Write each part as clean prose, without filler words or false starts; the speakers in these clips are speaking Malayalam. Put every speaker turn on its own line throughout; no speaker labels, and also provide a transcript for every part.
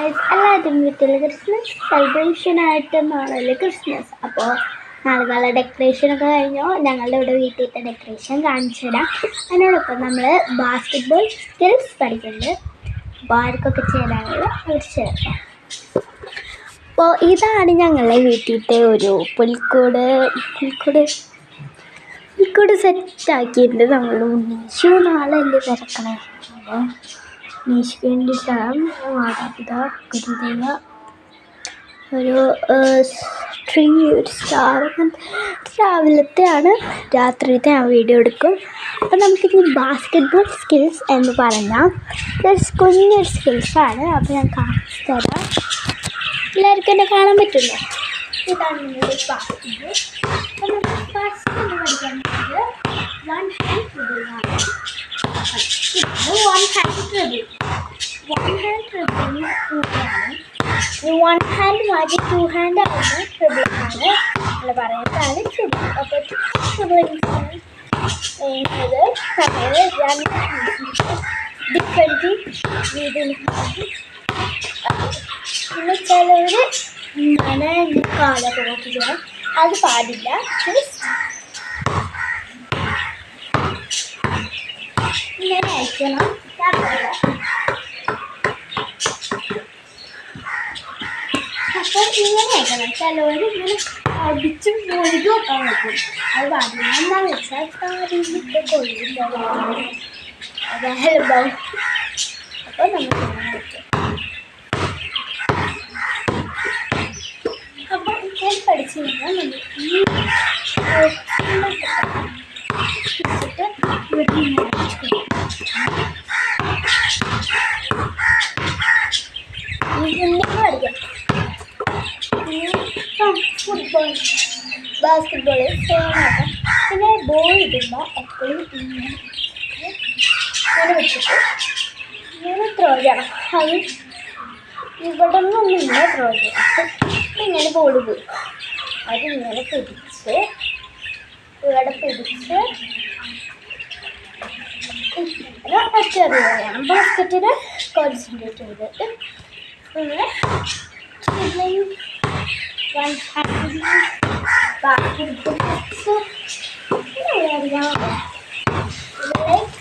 ഗൈസ്, എല്ലാവരും വീട്ടിൽ ക്രിസ്മസ് സെലിബ്രേഷൻ ആയിട്ടെന്നാണല്ലോ ക്രിസ്മസ്. അപ്പോൾ നാളുകളെ ഡെക്കറേഷനൊക്കെ കഴിഞ്ഞോ ഞങ്ങളുടെ ഇവിടെ വീട്ടിലത്തെ ഡെക്കറേഷൻ കാണിച്ചു തരാം. അതിനോടൊപ്പം നമ്മൾ ബാസ്കറ്റ്ബോൾ സ്കിൽസ് പഠിക്കുന്നുണ്ട്. അപ്പോൾ ആർക്കൊക്കെ ചേരാനുള്ള അവർ ചേർക്കാം. അപ്പോൾ ഇതാണ് ഞങ്ങളുടെ വീട്ടിലത്തെ ഒരു പുൽക്കൂട് സെറ്റാക്കിയിട്ടുണ്ട്. നമ്മൾ ഉണ്ണീശു നാളല്ലേ തിരക്കണേ. അപ്പോൾ ഉണ്ണീശുക്ക് വേണ്ടിയിട്ടാണ് മാതാപിതാ ഗുരുദേവ ഒരു ട്രീ, ഒരു സ്റ്റാർ. രാവിലത്തെയാണ്, രാത്രിയിലത്തെ ഞാൻ വീഡിയോ എടുക്കും. അപ്പോൾ നമുക്കിനി ബാസ്കറ്റ്ബോൾ സ്കിൽസ് എന്ന് പറഞ്ഞാൽ കുഞ്ഞൊരു സ്കിൽസാണ്. അപ്പോൾ ഞാൻ കാണിച്ചു തരാം. എല്ലാവർക്കും എന്നെ കാണാൻ പറ്റുമല്ലോ. ഇതാണ് നിങ്ങളുടെ ബാസ്കറ്റ്ബോൾ. അപ്പോൾ നമുക്ക് ഫസ്റ്റ് പഠിക്കാൻ പറ്റുന്നത് വൺ ഹാൻഡ് ട്രിബിളാണ്. വൺ ഹാൻഡ് മാറ്റി ടു ഹാൻഡ് ആവുന്ന ട്രിബിളാണ് നമ്മൾ പറയുന്നതാണ് ട്രിബിൾ. അപ്പോൾ ട്രിബിളിങ്സാണ് ചെയ്യുന്നത്. നമ്മൾ ഡിഫറെൻറ്റ് രീതിയിൽ പിന്നെ ചിലവർ ഇങ്ങനെ കാലൊക്കെ നോക്കുക, അത് പാടില്ല. ഇങ്ങനെ അയക്കണം. അപ്പോൾ ഇങ്ങനെ അയക്കണം. ചിലവർ ഇങ്ങനെ അടിച്ച് മുഴുകി വെക്കാൻ നോക്കും, അത് പാടില്ല. എന്താണെന്ന് വെച്ചാൽ കാര്യങ്ങളൊക്കെ കൊള്ളുന്നുണ്ടാവും, അതായത് അപ്പോൾ നമുക്ക് ഇങ്ങനെ വയ്ക്കാം. അപ്പോൾ ഇങ്ങനെ പഠിച്ചു കഴിഞ്ഞാൽ നമുക്ക് ഈ വെച്ചിട്ട് ഇവിടെ ഇങ്ങനെ പഠിക്കാം. ഫുട്ബോൾ, ബാസ്കറ്റ്ബോൾ സെയിം ആക്കാം. പിന്നെ ബോൾ ഇടുമ്പോൾ എപ്പോഴും ഇങ്ങനെ വെച്ചിട്ട് ഇങ്ങനെ ത്രോ ചെയ്യണം. അത് ഇവിടെ നിന്നൊന്നും ഇങ്ങനെ ത്രോ ചെയ്യണം. ഇങ്ങനെ ബോൾ പോയി അതിങ്ങനെ പിടിച്ച് ഇവിടെ പിടിച്ച് ചെറിയ ബാസ്കറ്റിൽ കോൺസെൻട്രേറ്റ് ചെയ്തിട്ട് ഇങ്ങനെ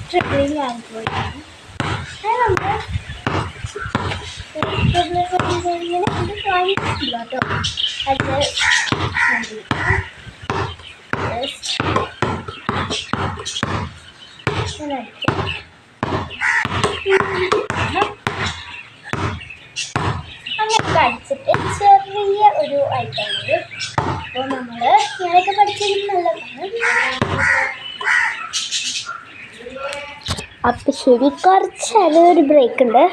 ട്രിബിളിങ് ആയിപ്പോയിട്ടാണ് ഇങ്ങനെ കാണിച്ചില്ല കേട്ടോ. അത് അങ്ങനെ പഠിച്ചിട്ട് ചെറിയ ഒരു ഐറ്റമാണ്. അപ്പോൾ നമ്മൾ ഞാനൊക്കെ പഠിച്ചത് നല്ലതാണ്. അപ്പം ശരി, കുറച്ച് ഒരു ബ്രേക്ക് ഉണ്ട്.